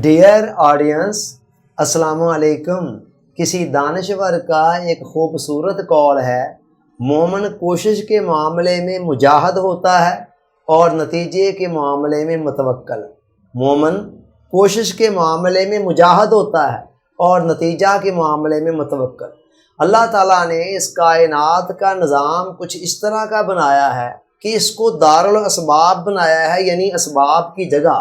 Dear audience, السلام علیکم۔ کسی دانشور کا ایک خوبصورت قول ہے، مومن کوشش کے معاملے میں مجاہد ہوتا ہے اور نتیجے کے معاملے میں متوکل۔ مومن کوشش کے معاملے میں مجاہد ہوتا ہے اور نتیجہ کے معاملے میں متوکل۔ اللہ تعالیٰ نے اس کائنات کا نظام کچھ اس طرح کا بنایا ہے کہ اس کو دارالاسباب بنایا ہے، یعنی اسباب کی جگہ۔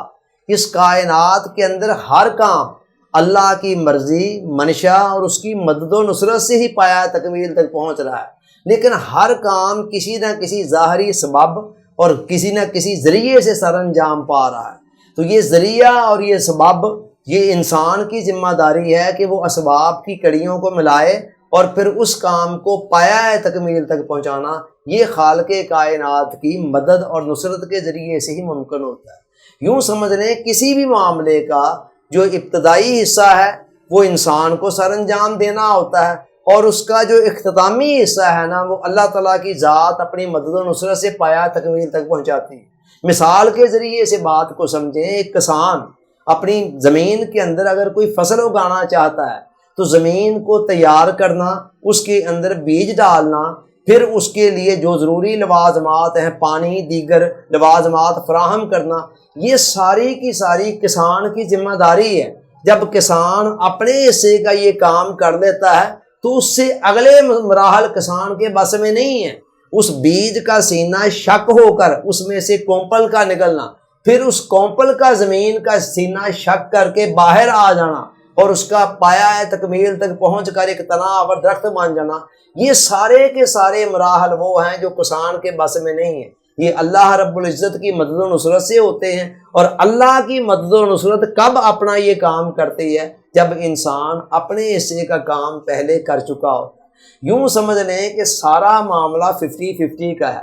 اس کائنات کے اندر ہر کام اللہ کی مرضی، منشا اور اس کی مدد و نصرت سے ہی پایا تکمیل تک پہنچ رہا ہے، لیکن ہر کام کسی نہ کسی ظاہری سبب اور کسی نہ کسی ذریعے سے سر انجام پا رہا ہے۔ تو یہ ذریعہ اور یہ سبب، یہ انسان کی ذمہ داری ہے کہ وہ اسباب کی کڑیوں کو ملائے اور پھر اس کام کو پایا تکمیل تک پہنچانا یہ خالق کائنات کی مدد اور نصرت کے ذریعے سے ہی ممکن ہوتا ہے۔ یوں سمجھ لیں کسی بھی معاملے کا جو ابتدائی حصہ ہے وہ انسان کو سر انجام دینا ہوتا ہے، اور اس کا جو اختتامی حصہ ہے نا، وہ اللہ تعالیٰ کی ذات اپنی مدد و نصرت سے پایا تکمیل تک پہنچاتی ہے۔ مثال کے ذریعے سے بات کو سمجھیں، ایک کسان اپنی زمین کے اندر اگر کوئی فصل اگانا چاہتا ہے تو زمین کو تیار کرنا، اس کے اندر بیج ڈالنا، پھر اس کے لیے جو ضروری لوازمات ہیں، پانی دیگر لوازمات فراہم کرنا، یہ ساری کی ساری کسان کی ذمہ داری ہے۔ جب کسان اپنے حصے کا یہ کام کر لیتا ہے تو اس سے اگلے مراحل کسان کے بس میں نہیں ہے۔ اس بیج کا سینہ شک ہو کر اس میں سے کومپل کا نکلنا، پھر اس کومپل کا زمین کا سینہ شک کر کے باہر آ جانا اور اس کا پایا تکمیل تک پہنچ کر ایک تنا اور درخت بن جانا، یہ سارے کے سارے مراحل وہ ہیں جو کسان کے بس میں نہیں ہیں۔ یہ اللہ رب العزت کی مدد و نصرت سے ہوتے ہیں، اور اللہ کی مدد و نصرت کب اپنا یہ کام کرتی ہے؟ جب انسان اپنے حصے کا کام پہلے کر چکا ہوتا ہے۔ یوں سمجھ لیں کہ سارا معاملہ 50-50 کا ہے۔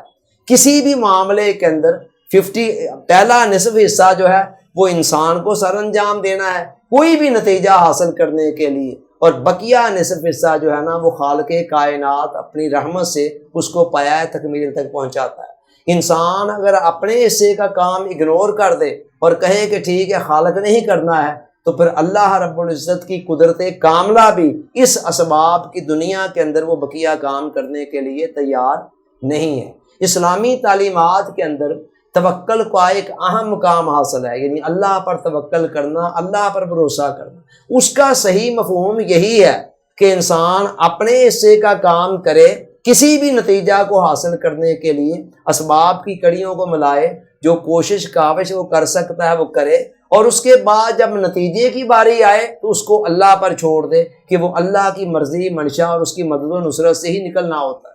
کسی بھی معاملے کے اندر پہلا نصف حصہ جو ہے وہ انسان کو سر انجام دینا ہے کوئی بھی نتیجہ حاصل کرنے کے لیے، اور بقیہ نصف حصہ جو ہے نا وہ خالق کائنات اپنی رحمت سے اس کو پایا تکمیل تک پہنچاتا ہے۔ انسان اگر اپنے حصے کا کام اگنور کر دے اور کہے کہ ٹھیک ہے خالق نہیں کرنا ہے، تو پھر اللہ رب العزت کی قدرت کاملہ بھی اس اسباب کی دنیا کے اندر وہ بقیہ کام کرنے کے لیے تیار نہیں ہے۔ اسلامی تعلیمات کے اندر توکل کا ایک اہم مقام حاصل ہے، یعنی اللہ پر توکل کرنا، اللہ پر بھروسہ کرنا۔ اس کا صحیح مفہوم یہی ہے کہ انسان اپنے حصے کا کام کرے، کسی بھی نتیجہ کو حاصل کرنے کے لیے اسباب کی کڑیوں کو ملائے، جو کوشش کاوش وہ کر سکتا ہے وہ کرے، اور اس کے بعد جب نتیجے کی باری آئے تو اس کو اللہ پر چھوڑ دے کہ وہ اللہ کی مرضی، منشا اور اس کی مدد و نصرت سے ہی نکلنا ہوتا ہے۔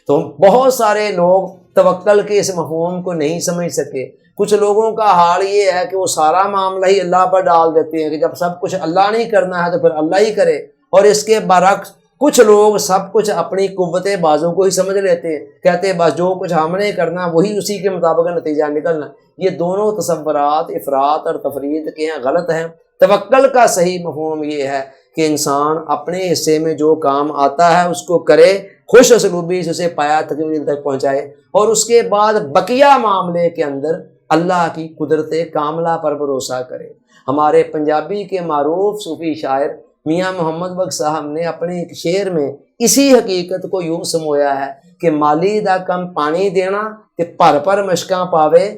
تو بہت سارے لوگ توکل کے اس مفہوم کو نہیں سمجھ سکے۔ کچھ لوگوں کا حال یہ ہے کہ وہ سارا معاملہ ہی اللہ پر ڈال دیتے ہیں کہ جب سب کچھ اللہ نہیں کرنا ہے تو پھر اللہ ہی کرے، اور اس کے برعکس کچھ لوگ سب کچھ اپنی قوت بازو کو ہی سمجھ لیتے ہیں، کہتے ہیں بس جو کچھ ہم نے کرنا وہی اسی کے مطابق نتیجہ نکلنا۔ یہ دونوں تصورات افراط اور تفرید کے ہیں، غلط ہیں۔ توکل کا صحیح مفہوم یہ ہے کہ انسان اپنے حصے میں جو کام آتا ہے اس کو کرے، خوش اسلوبی سے اسے پایا تکمیل تک پہنچائے، اور اس کے بعد بقیہ معاملے کے اندر اللہ کی قدرت کاملہ پر بھروسہ کرے۔ ہمارے پنجابی کے معروف صوفی شاعر میاں محمد بخش صاحب نے اپنے ایک شعر میں اسی حقیقت کو یوں سمویا ہے کہ مالی دا کم پانی دینا تے پر مشکاں پاوے،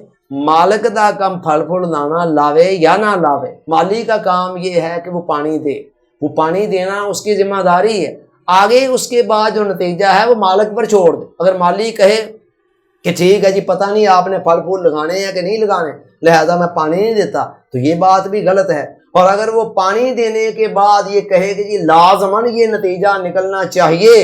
مالک دا کم پھل پھل لانا، لاوے یا نہ لاوے۔ مالی کا کام یہ ہے کہ وہ پانی دے، وہ پانی دینا اس کی ذمہ داری ہے، آگے اس کے بعد جو نتیجہ ہے وہ مالک پر چھوڑ دے۔ اگر مالی کہے کہ ٹھیک ہے جی پتہ نہیں آپ نے پھل پھول لگانے ہیں کہ نہیں لگانے، لہذا میں پانی نہیں دیتا، تو یہ بات بھی غلط ہے۔ اور اگر وہ پانی دینے کے بعد یہ کہے کہ جی لازماً یہ نتیجہ نکلنا چاہیے،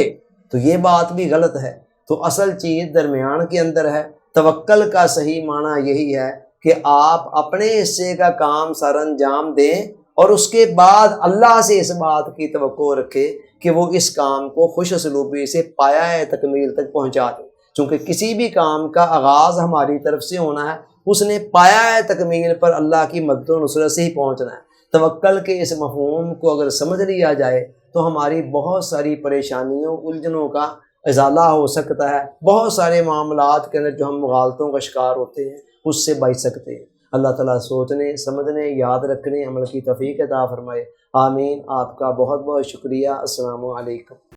تو یہ بات بھی غلط ہے۔ تو اصل چیز درمیان کے اندر ہے۔ توکل کا صحیح معنی یہی ہے کہ آپ اپنے حصے کا کام سر انجام دیں اور اس کے بعد اللہ سے اس بات کی توقع رکھے کہ وہ اس کام کو خوش اسلوبی سے پایا تکمیل تک پہنچا دے۔ چونکہ کسی بھی کام کا آغاز ہماری طرف سے ہونا ہے، اس نے پایا تکمیل پر اللہ کی مدد و نصرت سے ہی پہنچنا ہے۔ توکل کے اس مفہوم کو اگر سمجھ لیا جائے تو ہماری بہت ساری پریشانیوں، الجھنوں کا ازالہ ہو سکتا ہے۔ بہت سارے معاملات کے اندر جو ہم مغالطوں کا شکار ہوتے ہیں اس سے بچ سکتے ہیں۔ اللہ تعالیٰ سوچنے سمجھنے یاد رکھنے عمل کی توفیق عطا فرمائے، آمین۔ آپ کا بہت بہت شکریہ۔ السلام علیکم۔